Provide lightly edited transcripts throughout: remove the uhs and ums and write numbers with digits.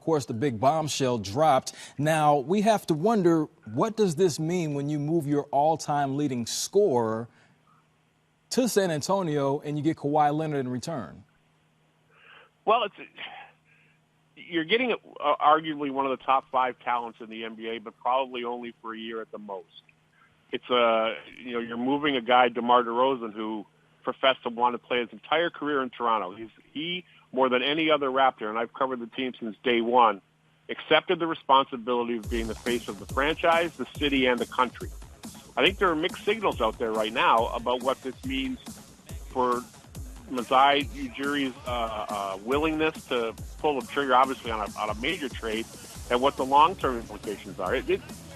course, the big bombshell dropped. Now, we have to wonder, what does this mean when you move your all-time leading scorer to San Antonio and you get Kawhi Leonard in return? Well, you're getting arguably one of the top 5 talents in the NBA, but probably only for a year at the most. It's you're moving a guy, DeMar DeRozan, who professed to want to play his entire career in Toronto. He more than any other Raptor, and I've covered the team since day one, accepted the responsibility of being the face of the franchise, the city, and the country. I think there are mixed signals out there right now about what this means for Masai Ujiri's willingness to pull the trigger, obviously, on a major trade, and what the long-term implications are.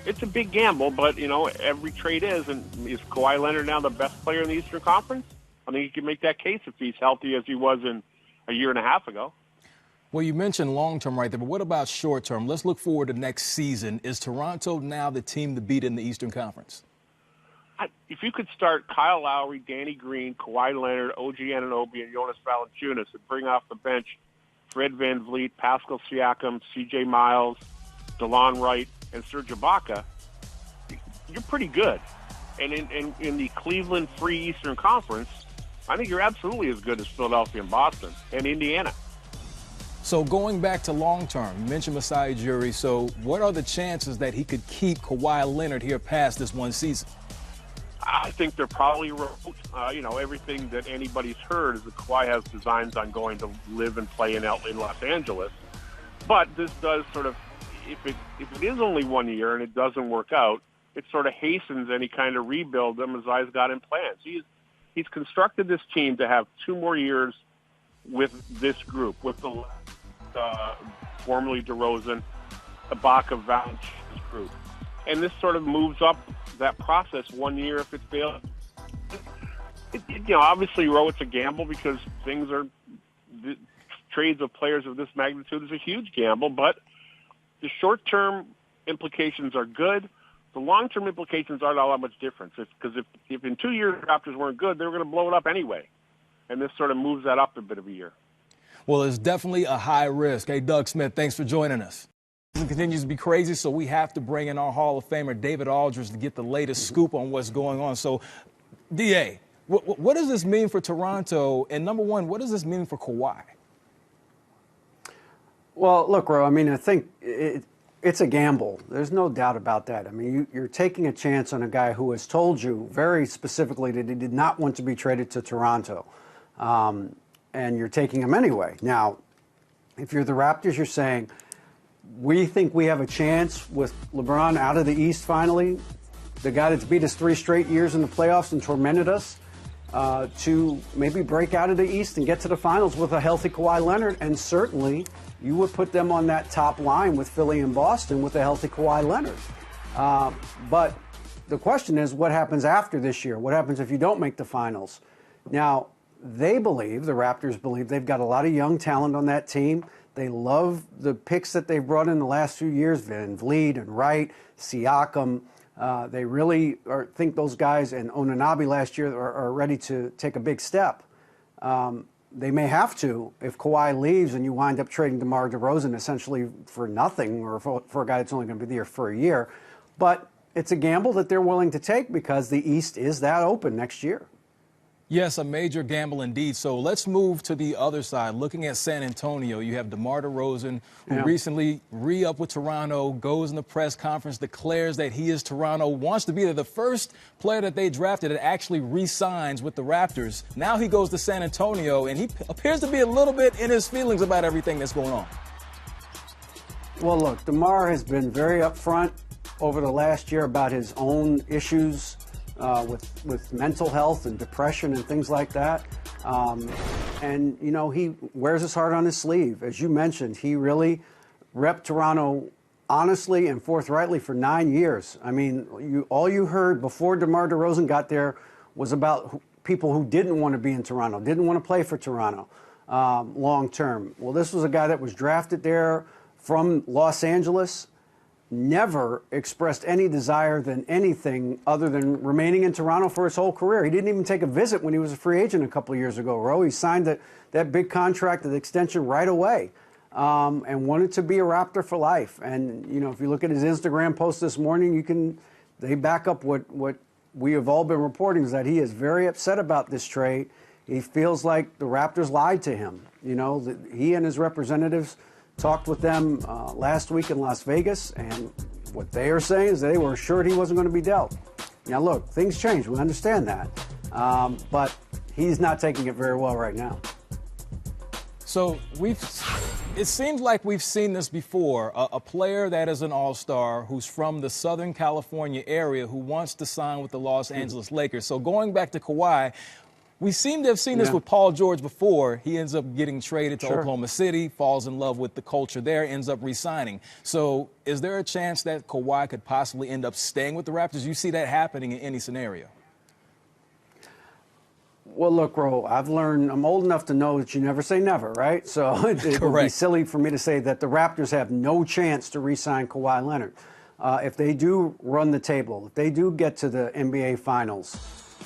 It's a big gamble, but, every trade is. And is Kawhi Leonard now the best player in the Eastern Conference? I think you can make that case if he's healthy as he was in a year and a half ago. Well, you mentioned long-term right there, but what about short-term? Let's look forward to next season. Is Toronto now the team to beat in the Eastern Conference? If you could start Kyle Lowry, Danny Green, Kawhi Leonard, OG Anunoby, and Jonas Valanciunas and bring off the bench Fred VanVleet, Pascal Siakam, C.J. Miles, DeLon Wright, and Serge Ibaka, you're pretty good. And in the Cleveland Free Eastern Conference, I think you're absolutely as good as Philadelphia and Boston and Indiana. So going back to long-term, you mentioned Masai Ujiri. So what are the chances that he could keep Kawhi Leonard here past this one season? I think they're probably remote. Everything that anybody's heard is that Kawhi has designs on going to live and play in Los Angeles. But this does sort of, if it is only 1 year and it doesn't work out, it sort of hastens any kind of rebuild that Masai's got in plans. He's constructed this team to have 2 more years with this group, with the formerly DeRozan, Ibaka, Valanciunas group. And this sort of moves up that process 1 year if it fails. Obviously, it's a gamble because the trades of players of this magnitude is a huge gamble, but the short-term implications are good. The long-term implications aren't all that much different because if in 2 years the Raptors weren't good, they were going to blow it up anyway. And this sort of moves that up a bit of a year. Well, it's definitely a high risk. Hey, Doug Smith, thanks for joining us. It continues to be crazy, so we have to bring in our Hall of Famer, David Aldridge, to get the latest scoop on what's going on. So, D.A., what does this mean for Toronto? And number one, what does this mean for Kawhi? Well, look, Ro, I think it's a gamble. There's no doubt about that. You're taking a chance on a guy who has told you very specifically that he did not want to be traded to Toronto. And you're taking him anyway. Now, if you're the Raptors, you're saying, we think we have a chance with LeBron out of the East finally, the guy that's beat us 3 straight years in the playoffs and tormented us, to maybe break out of the East and get to the finals with a healthy Kawhi Leonard. And certainly you would put them on that top line with Philly and Boston with a healthy Kawhi Leonard. But the question is, what happens after this year? What happens if you don't make the finals? Now, the Raptors believe they've got a lot of young talent on that team. They love the picks that they've brought in the last few years, VanVleet and Wright, Siakam. They really think those guys, and Anunoby last year, are ready to take a big step. They may have to if Kawhi leaves and you wind up trading DeMar DeRozan essentially for nothing, or for a guy that's only going to be there for a year. But it's a gamble that they're willing to take because the East is that open next year. Yes, a major gamble indeed. So let's move to the other side. Looking at San Antonio, you have DeMar DeRozan, who recently re-upped with Toronto, goes in the press conference, declares that he is Toronto, wants to be the first player that they drafted that actually re-signs with the Raptors. Now he goes to San Antonio, and he appears to be a little bit in his feelings about everything that's going on. Well, look, DeMar has been very upfront over the last year about his own issues with mental health and depression and things like that. And, he wears his heart on his sleeve. As you mentioned, he really repped Toronto honestly and forthrightly for 9 years. All you heard before DeMar DeRozan got there was about people who didn't want to be in Toronto, didn't want to play for Toronto long term. Well, this was a guy that was drafted there from Los Angeles, never expressed any desire than anything other than remaining in Toronto for his whole career. He didn't even take a visit when he was a free agent a couple of years ago, Ro. He signed that big contract, the extension right away. and wanted to be a Raptor for life. And, you know, if you look at his Instagram post this morning, they back up what we have all been reporting, is that he is very upset about this trade. He feels like the Raptors lied to him. You know, he and his representatives talked with them last week in Las Vegas, and what they are saying is they were assured he wasn't going to be dealt. Now, look, things change. We understand that. But he's not taking it very well right now. So it seems like we've seen this before. A player that is an all-star who's from the Southern California area who wants to sign with the Los Angeles Lakers. So going back to Kawhi, we seem to have seen this with Paul George before. He ends up getting traded to Oklahoma City, falls in love with the culture there, ends up re-signing. So is there a chance that Kawhi could possibly end up staying with the Raptors? You see that happening in any scenario? Well, look, Ro, I've learned, I'm old enough to know that you never say never, right? So it would be silly for me to say that the Raptors have no chance to re-sign Kawhi Leonard. If they do run the table, if they do get to the NBA Finals,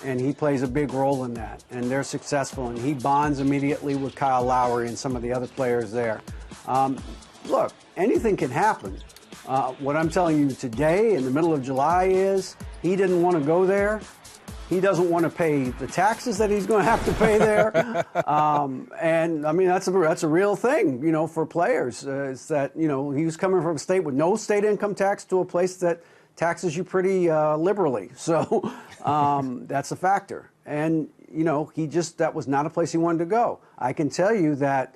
and he plays a big role in that, and they're successful, and he bonds immediately with Kyle Lowry and some of the other players there. Look, anything can happen. What I'm telling you today, in the middle of July, is he didn't want to go there. He doesn't want to pay the taxes that he's going to have to pay there. And, I mean, that's a real thing, you know, for players. Is that, you know, he was coming from a state with no state income tax to a place that taxes you pretty liberally. So that's a factor. And, you know, that was not a place he wanted to go. I can tell you that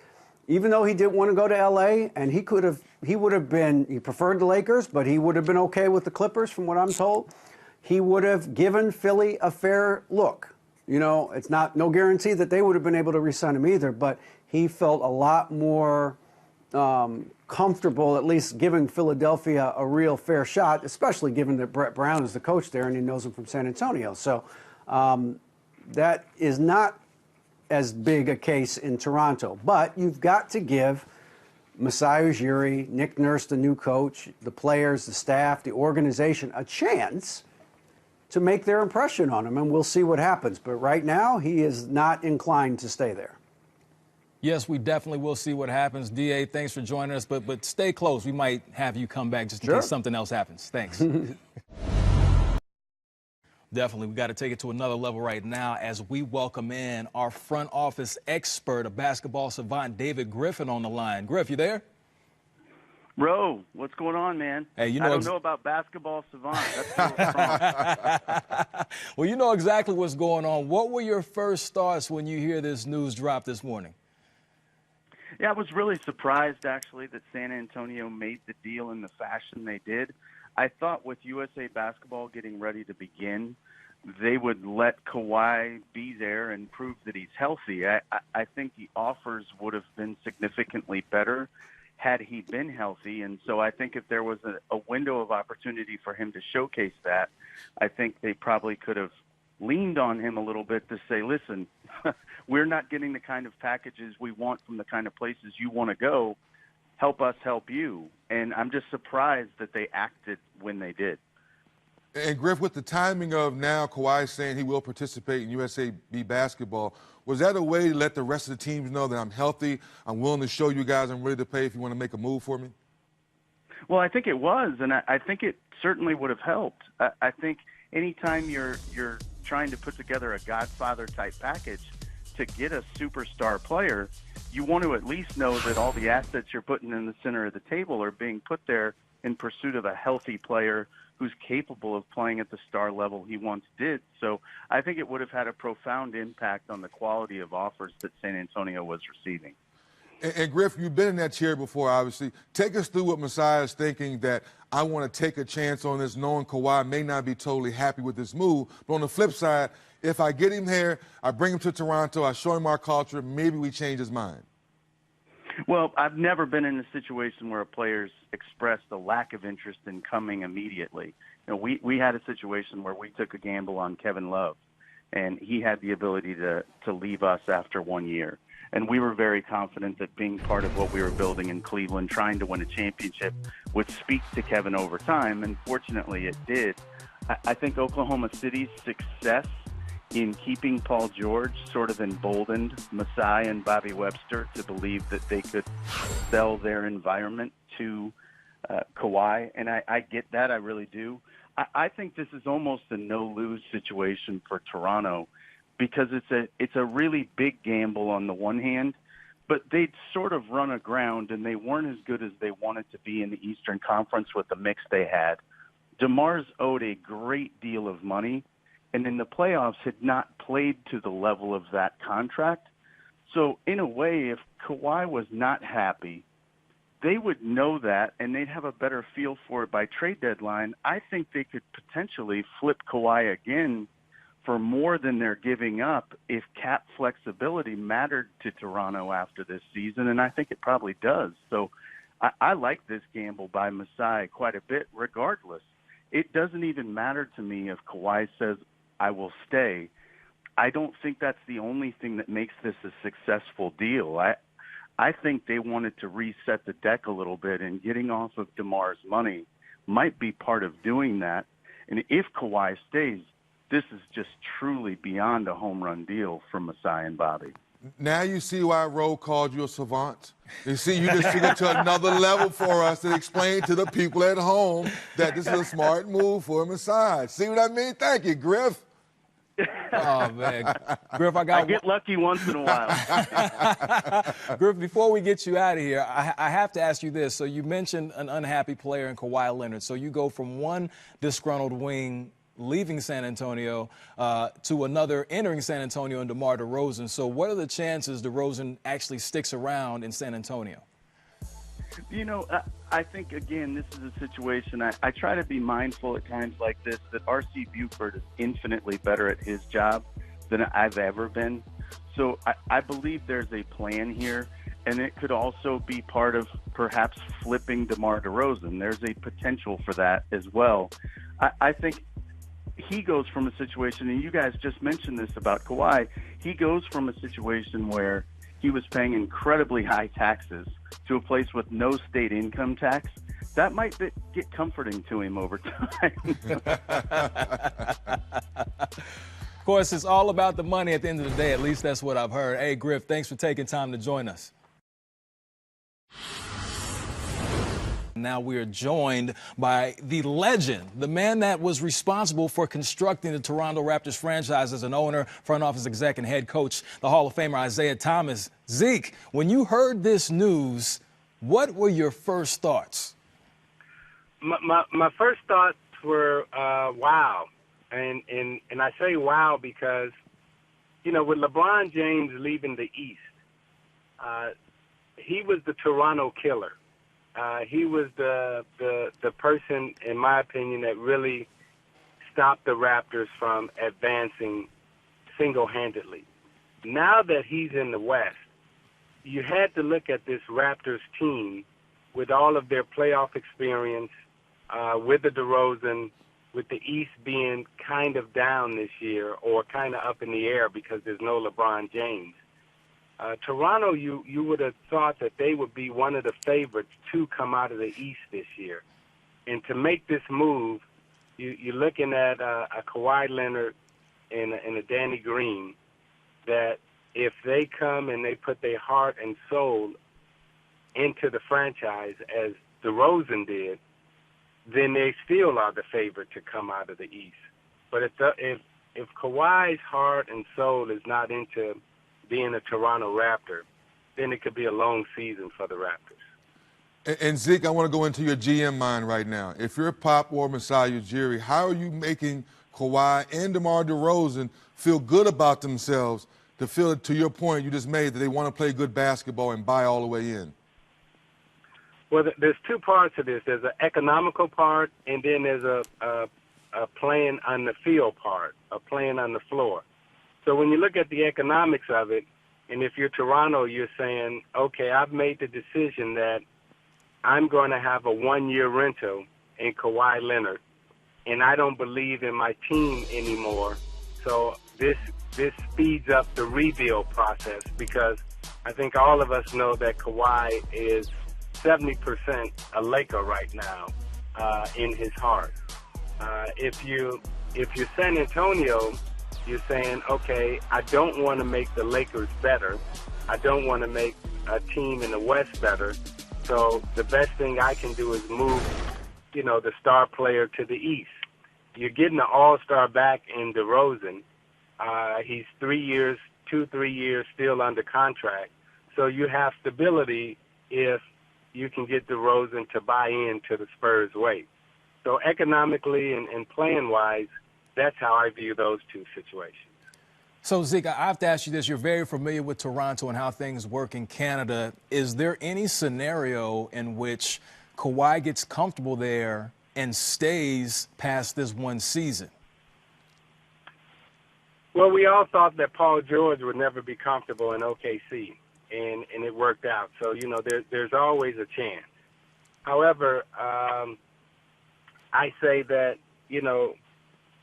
even though he didn't want to go to L.A., and he preferred the Lakers, but he would have been okay with the Clippers, from what I'm told. He would have given Philly a fair look. You know, it's no guarantee that they would have been able to re-sign him either, but he felt a lot more comfortable at least giving Philadelphia a real fair shot, especially given that Brett Brown is the coach there and he knows him from San Antonio. So that is not as big a case in Toronto. But you've got to give Masai Ujiri, Nick Nurse, the new coach, the players, the staff, the organization, a chance to make their impression on him, and we'll see what happens. But right now, he is not inclined to stay there. Yes, we definitely will see what happens. D.A., thanks for joining us, but stay close. We might have you come back just in case something else happens. Thanks. Definitely, we got to take it to another level right now as we welcome in our front office expert, a basketball savant, David Griffin, on the line. Griff, you there? Ro, what's going on, man? Hey, you know I don't know about basketball savant. That's Well, you know exactly what's going on. What were your first thoughts when you hear this news drop this morning? Yeah, I was really surprised, actually, that San Antonio made the deal in the fashion they did. I thought with USA Basketball getting ready to begin, they would let Kawhi be there and prove that he's healthy. I think the offers would have been significantly better had he been healthy. And so I think if there was a window of opportunity for him to showcase that, I think they probably could have leaned on him a little bit to say, listen, we're not getting the kind of packages we want from the kind of places you want to go. Help us help you. And I'm just surprised that they acted when they did. And Griff, with the timing of now Kawhi saying he will participate in USA B basketball, was that a way to let the rest of the teams know that I'm healthy, I'm willing to show you guys I'm ready to pay if you want to make a move for me? Well, I think it was, and I think it certainly would have helped. I think anytime you're trying to put together a Godfather-type package to get a superstar player, you want to at least know that all the assets you're putting in the center of the table are being put there in pursuit of a healthy player who's capable of playing at the star level he once did. So I think it would have had a profound impact on the quality of offers that San Antonio was receiving. And Griff, you've been in that chair before, obviously. Take us through what Masai is thinking, that I want to take a chance on this, knowing Kawhi may not be totally happy with this move. But on the flip side, if I get him here, I bring him to Toronto, I show him our culture, maybe we change his mind. Well, I've never been in a situation where a player's expressed a lack of interest in coming immediately. You know, we had a situation where we took a gamble on Kevin Love, and he had the ability to leave us after 1 year. And we were very confident that being part of what we were building in Cleveland, trying to win a championship, would speak to Kevin over time, and fortunately it did. I think Oklahoma City's success in keeping Paul George sort of emboldened Masai and Bobby Webster to believe that they could sell their environment to Kawhi, and I get that, I really do. I think this is almost a no-lose situation for Toronto because it's a really big gamble on the one hand, but they'd sort of run aground, and they weren't as good as they wanted to be in the Eastern Conference with the mix they had. DeMar's owed a great deal of money, and in the playoffs had not played to the level of that contract. So in a way, if Kawhi was not happy, they would know that, and they'd have a better feel for it by trade deadline. I think they could potentially flip Kawhi again for more than they're giving up if cap flexibility mattered to Toronto after this season, and I think it probably does. So I like this gamble by Masai quite a bit regardless. It doesn't even matter to me if Kawhi says, I will stay. I don't think that's the only thing that makes this a successful deal. I think they wanted to reset the deck a little bit, and getting off of DeMar's money might be part of doing that. And if Kawhi stays, this is just truly beyond a home run deal for Masai and Bobby. Now you see why Roe called you a savant. You see, you just took it to another level for us to explain to the people at home that this is a smart move for Masai. See what I mean? Thank you, Griff. Oh, man. Griff, I get lucky once in a while. Griff, before we get you out of here, I have to ask you this. So you mentioned an unhappy player in Kawhi Leonard. So you go from one disgruntled wing leaving San Antonio to another entering San Antonio and DeMar DeRozan. So what are the chances DeRozan actually sticks around in San Antonio? You know, I think, again, this is a situation, I try to be mindful at times like this, that R.C. Buford is infinitely better at his job than I've ever been. So I believe there's a plan here, and it could also be part of perhaps flipping DeMar DeRozan. There's a potential for that as well. I think he goes from a situation, and you guys just mentioned this about Kawhi, he goes from a situation where he was paying incredibly high taxes to a place with no state income tax. That might get comforting to him over time. Of course, it's all about the money at the end of the day. At least that's what I've heard. Hey, Griff, thanks for taking time to join us. Now we are joined by the legend, the man that was responsible for constructing the Toronto Raptors franchise as an owner, front office exec, and head coach, the Hall of Famer Isaiah Thomas. Zeke, when you heard this news, what were your first thoughts? My first thoughts were wow, and I say wow because, you know, with LeBron James leaving the East, he was the Toronto killer. He was the person, in my opinion, that really stopped the Raptors from advancing single-handedly. Now that he's in the West, you had to look at this Raptors team with all of their playoff experience, with the DeRozan, with the East being kind of down this year or kind of up in the air because there's no LeBron James. Toronto, you would have thought that they would be one of the favorites to come out of the East this year. And to make this move, you're looking at a Kawhi Leonard and a Danny Green that if they come and they put their heart and soul into the franchise as DeRozan did, then they still are the favorite to come out of the East. But if Kawhi's heart and soul is not into being a Toronto Raptor, then it could be a long season for the Raptors. And Zeke, I want to go into your GM mind right now. If you're Pop or Masai Ujiri, how are you making Kawhi and DeMar DeRozan feel good about themselves to feel, to your point you just made, that they want to play good basketball and buy all the way in? Well, there's two parts to this. There's an economical part, and then there's a playing on the field part, a playing on the floor. So when you look at the economics of it, and if you're Toronto, you're saying, okay, I've made the decision that I'm going to have a one-year rental in Kawhi Leonard, and I don't believe in my team anymore. So this speeds up the rebuild process because I think all of us know that Kawhi is 70% a Laker right now in his heart. If you're San Antonio, you're saying, okay, I don't want to make the Lakers better. I don't want to make a team in the West better. So the best thing I can do is move, the star player to the East. You're getting an all-star back in DeRozan. He's 3 years still under contract. So you have stability if you can get DeRozan to buy into the Spurs way. So economically and playing-wise, that's how I view those two situations. So, Zeke, I have to ask you this. You're very familiar with Toronto and how things work in Canada. Is there any scenario in which Kawhi gets comfortable there and stays past this one season? Well, we all thought that Paul George would never be comfortable in OKC, and it worked out. So, there's always a chance. However, I say that,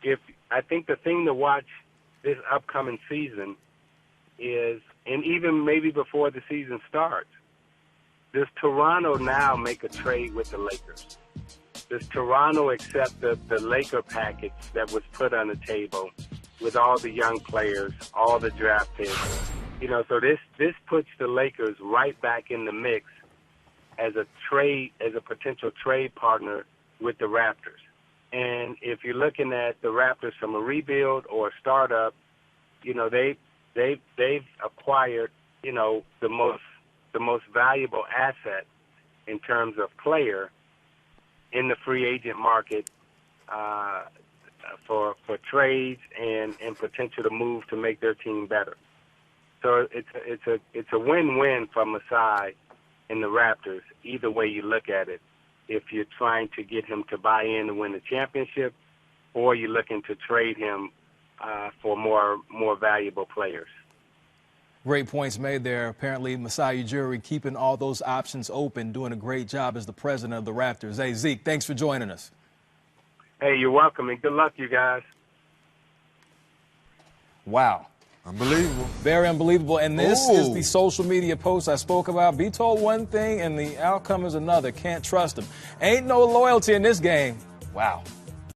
if I think the thing to watch this upcoming season is, and even maybe before the season starts, does Toronto now make a trade with the Lakers? Does Toronto accept the Laker package that was put on the table with all the young players, all the draft picks? So this puts the Lakers right back in the mix as a potential trade partner with the Raptors. And if you're looking at the Raptors from a rebuild or a startup, they've acquired, the most valuable asset in terms of player in the free agent market for trades and potential to move to make their team better. So it's a win-win for Masai and the Raptors, either way you look at it. If you're trying to get him to buy in to win the championship, or you're looking to trade him for more valuable players. Great points made there. Apparently, Masai Ujiri keeping all those options open, doing a great job as the president of the Raptors. Hey, Zeke, thanks for joining us. Hey, you're welcome, and good luck, you guys. Wow. Unbelievable. Very unbelievable. And this is the social media post I spoke about. Be told one thing and the outcome is another. Can't trust them. Ain't no loyalty in this game. Wow.